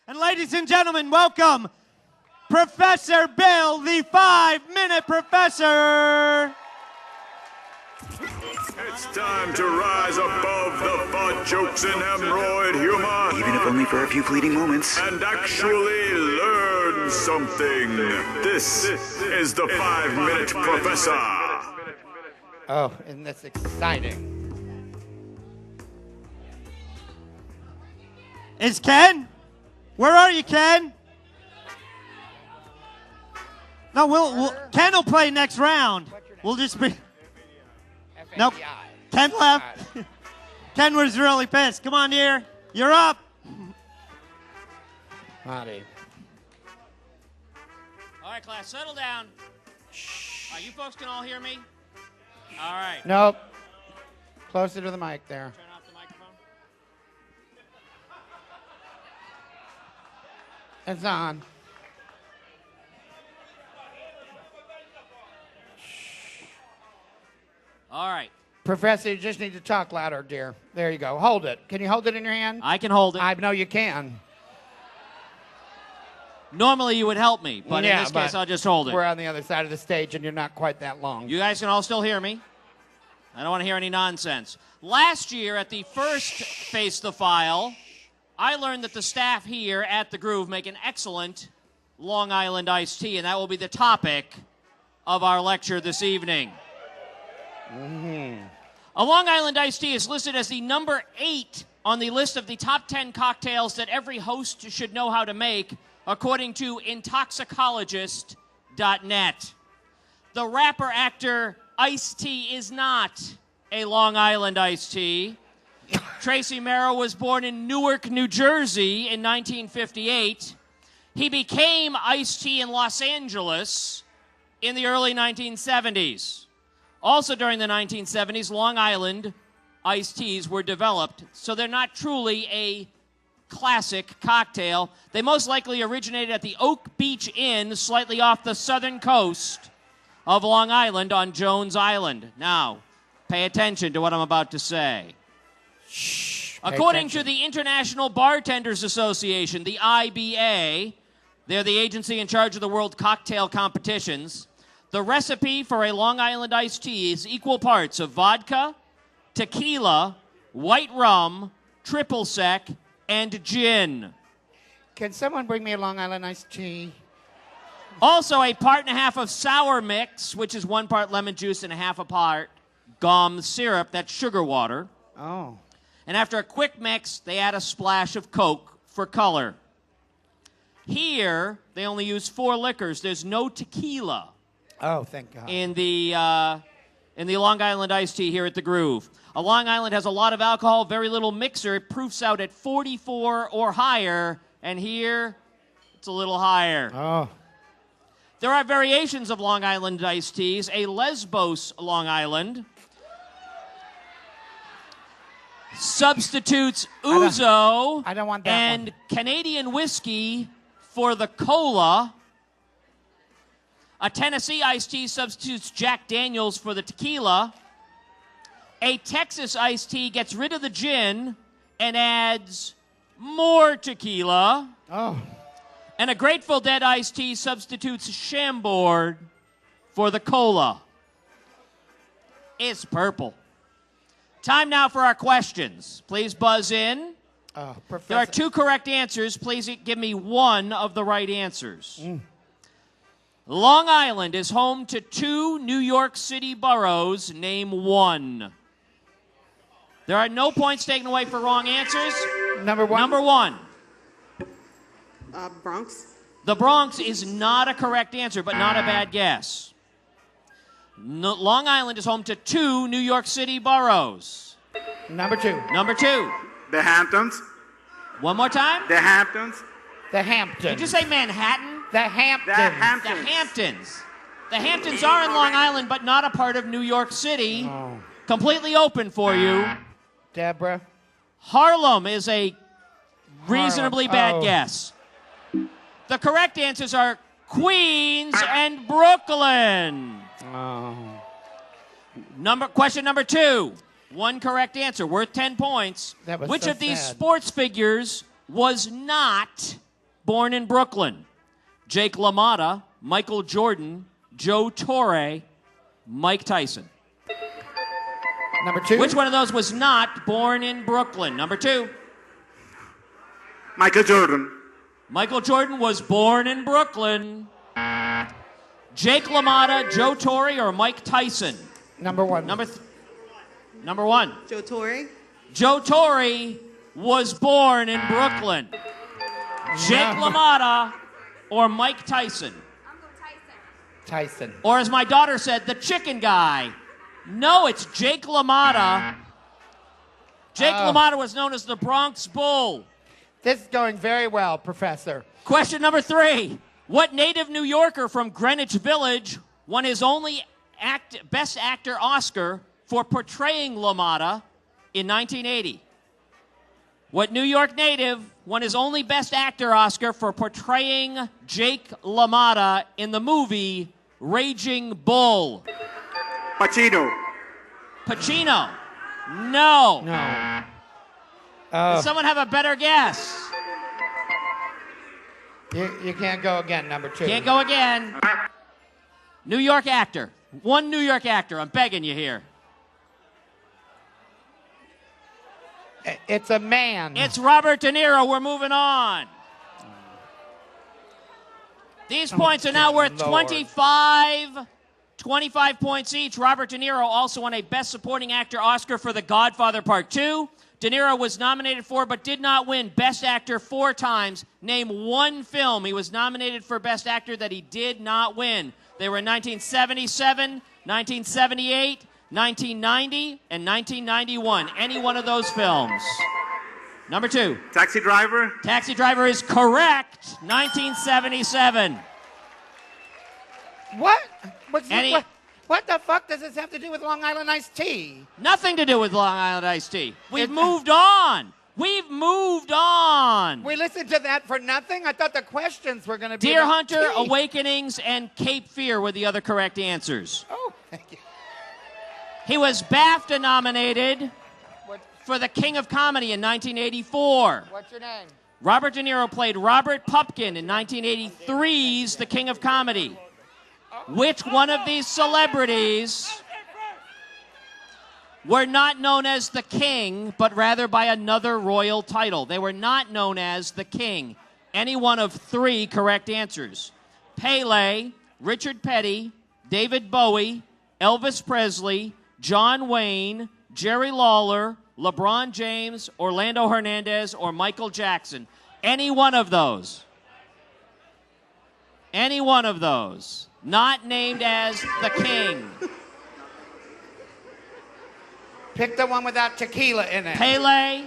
And ladies and gentlemen, welcome Professor Bill, the 5-minute professor. It's time to rise above the fart jokes and hemorrhoid humor. Even if only for a few fleeting moments. And actually learn something. This is the 5-minute professor. Oh, and that's exciting. Is Ken? Where are you, Ken? No, Ken will play next round. We'll just be... Nope. Ken left. Ken was really pissed. Come on, dear. You're up. Howdy. All right, class, settle down. You folks can all hear me? All right. Nope. Closer to the mic there. Turn off the microphone. It's on. All right. Professor, you just need to talk louder, dear. There you go. Hold it. Can you hold it in your hand? I can hold it. I know you can. Normally you would help me, but in this case I'll just hold it. We're on the other side of the stage and you're not quite that long. You guys can all still hear me? I don't want to hear any nonsense. Last year at the first Phace the Phile, I learned that the staff here at the Groove make an excellent Long Island iced tea, and that will be the topic of our lecture this evening. A Long Island iced tea is listed as the number 8 on the list of the top 10 cocktails that every host should know how to make, according to intoxicologist.net. The rapper actor Ice-T is not a Long Island iced tea. Tracy Merrow was born in Newark, New Jersey in 1958. He became Ice-T in Los Angeles in the early 1970s. Also during the 1970s, Long Island iced teas were developed, so they're not truly a classic cocktail. They most likely originated at the Oak Beach Inn, slightly off the southern coast of Long Island on Jones Island. Now, pay attention to what I'm about to say. According to the International Bartenders Association, the IBA, they're the agency in charge of the World Cocktail Competitions, the recipe for a Long Island iced tea is equal parts of vodka, tequila, white rum, triple sec, and gin. Can someone bring me a Long Island iced tea? Also, a part and a half of sour mix, which is 1 part lemon juice and a half a part gum syrup. That's sugar water. Oh. And after a quick mix, they add a splash of Coke for color. Here, they only use 4 liquors. There's no tequila. Oh, thank God. In the Long Island iced tea here at the Groove. A Long Island has a lot of alcohol, very little mixer. It proofs out at 44 or higher, and here it's a little higher. Oh. There are variations of Long Island iced teas. A Lesbos Long Island substitutes ouzo I don't want that and one. Canadian whiskey for the cola. A Tennessee iced tea substitutes Jack Daniels for the tequila. A Texas iced tea gets rid of the gin and adds more tequila. Oh. And a Grateful Dead iced tea substitutes Chambord for the cola. It's purple. Time now for our questions. Please buzz in. Professor. There are 2 correct answers. Please give me one of the right answers. Long Island is home to 2 New York City boroughs. Name one. There are no points taken away for wrong answers. Number 1. Number 1. Bronx. The Bronx is not a correct answer, but not a bad guess. Long Island is home to 2 New York City boroughs. Number 2. Number 2. The Hamptons. One more time. The Hamptons. The Hamptons. Did you say Manhattan? The Hamptons. The Hamptons. The Hamptons. The Hamptons are in Long Island, but not a part of New York City. Oh. Completely open for you. Deborah. Harlem is a reasonably bad guess. The correct answers are Queens and Brooklyn. Oh. Question number 2. One correct answer, worth 10 points. That was Which so of these sad. sports figures was not born in Brooklyn? Jake LaMotta, Michael Jordan, Joe Torre, Mike Tyson. Number 2. Which one of those was not born in Brooklyn? Number 2. Michael Jordan. Michael Jordan was born in Brooklyn. Jake LaMotta, Joe Torre, or Mike Tyson? Number 1. Number 1. Joe Torre. Joe Torre was born in Brooklyn. Jake LaMotta or Mike Tyson? I'm going Tyson. Or as my daughter said, the chicken guy. No, it's Jake LaMotta. Jake LaMotta was known as the Bronx Bull. This is going very well, Professor. Question number 3. What native New Yorker from Greenwich Village won his only Best Actor Oscar for portraying LaMotta in 1980? What New York native won his only Best Actor Oscar for portraying Jake LaMotta in the movie Raging Bull? Pacino. Pacino. No. No. Does someone have a better guess? You can't go again, number 2. Can't go again. New York actor. One New York actor. I'm begging you here. It's a man. It's Robert De Niro. We're moving on. These points are now worth 25 points each. Robert De Niro also won a Best Supporting Actor Oscar for The Godfather Part 2. De Niro was nominated for but did not win Best Actor 4 times. Name one film he was nominated for Best Actor that he did not win. They were in 1977, 1978, 1990, and 1991. Any one of those films. Number 2. Taxi Driver. Taxi Driver is correct. 1977. What? Any- What the fuck does this have to do with Long Island Iced Tea? Nothing to do with Long Island Iced Tea. We've moved on. We've moved on. We listened to that for nothing? I thought the questions were going to be Deer about Hunter, tea. Awakenings, and Cape Fear were the other correct answers. Oh, thank you. He was BAFTA nominated for The King of Comedy in 1984. What's your name? Robert De Niro played Robert Pupkin in 1983's The King of Comedy. Which one of these celebrities were not known as the King, but rather by another royal title? They were not known as the King. Any one of 3 correct answers. Pele, Richard Petty, David Bowie, Elvis Presley, John Wayne, Jerry Lawler, LeBron James, Orlando Hernandez, or Michael Jackson. Any one of those. Any one of those. Not named as the King. Pick the one without tequila in it. Pele,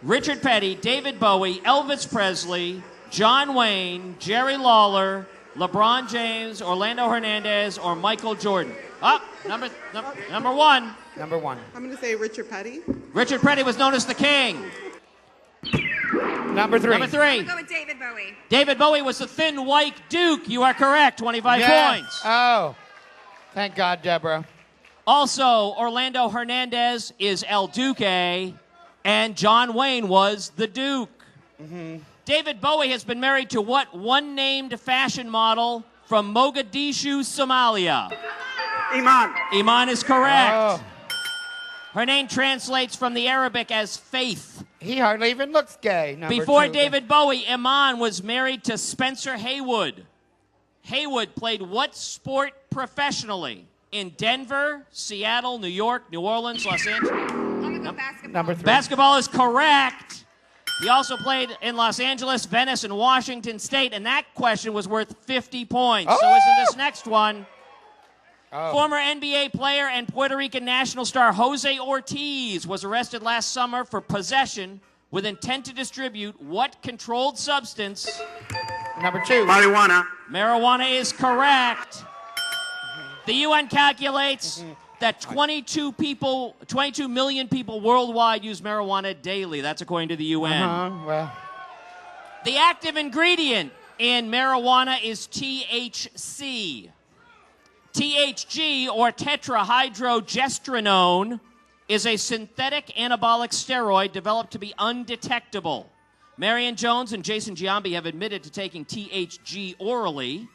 Richard Petty, David Bowie, Elvis Presley, John Wayne, Jerry Lawler, LeBron James, Orlando Hernandez, or Michael Jordan. Number 1. Number 1. I'm going to say Richard Petty. Richard Petty was known as the King. Number 3. Number 3. to go with David Bowie. David Bowie was the thin white Duke. You are correct. 25 Yes. points. Oh, thank God, Deborah. Also, Orlando Hernandez is El Duque, and John Wayne was the Duke. David Bowie has been married to what one-named fashion model from Mogadishu, Somalia? Iman. Iman is correct. Oh, Her name translates from the Arabic as faith. he hardly even looks gay. Number Before 2. David Bowie, Iman was married to Spencer Haywood. Haywood played what sport professionally? In Denver, Seattle, New York, New Orleans, Los Angeles. I'm going to go basketball. Number 3. Basketball is correct. He also played in Los Angeles, Venice, and Washington State, and that question was worth 50 points. So isn't this next one? Former NBA player and Puerto Rican national star Jose Ortiz was arrested last summer for possession with intent to distribute what controlled substance? Number 2. Marijuana. Marijuana is correct. The UN calculates that 22 million people worldwide use marijuana daily. That's according to the UN. Well, The active ingredient in marijuana is THC. THG, or tetrahydrogestrinone, is a synthetic anabolic steroid developed to be undetectable. Marion Jones and Jason Giambi have admitted to taking THG orally.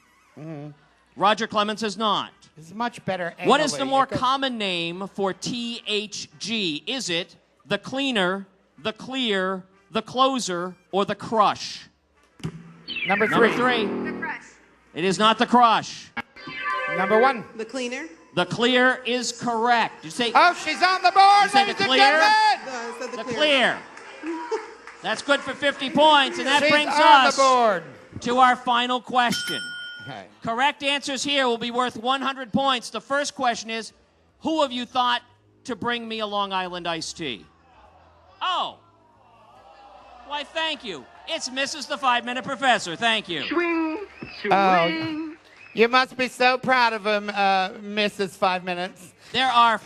Roger Clemens has not. It's much better. What is the more anally. common name for THG? Is it the cleaner, the clear, the closer, or the crush? Number Number 3. 3. The crush. It is not the crush. Number 1. The cleaner? The clear is correct. Did you say Oh, she's on the board, You said ladies the and clear? gentlemen. No, I said the clear? That's good for 50 points, and that She's brings on us the board. to our final question. Okay. Correct answers here will be worth 100 points. The first question is, who have you thought to bring me a Long Island iced tea? Oh. Why, thank you. It's Mrs. the 5-Minute Professor. Thank you. Oh, you must be so proud of him, Mrs. 5 Minutes. There are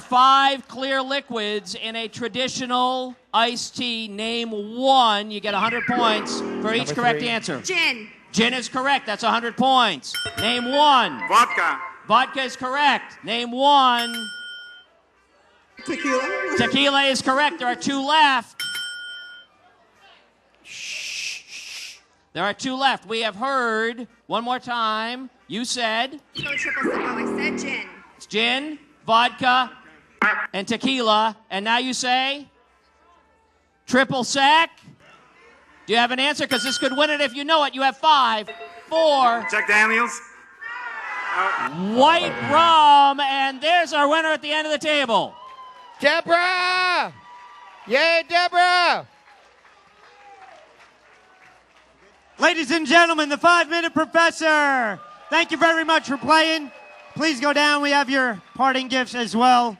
five clear liquids in a traditional iced tea. Name one. You get 100 points for each Number correct 3. answer. Gin. Gin is correct. That's 100 points. Name one. Vodka. Vodka is correct. Name one. Tequila? Tequila is correct. There are 2 left. There are 2 left. We have heard, one more time, you said So triple sip. Oh, I said gin. it's gin, vodka, and tequila. And now you say triple sec. Do you have an answer? Because this could win it if you know it. You have 5, 4, Jack Daniels? white rum, and there's our winner at the end of the table. Deborah! Yay, Deborah! Ladies and gentlemen, the 5-Minute Professor. Thank you very much for playing. Please go down. We have your parting gifts as well.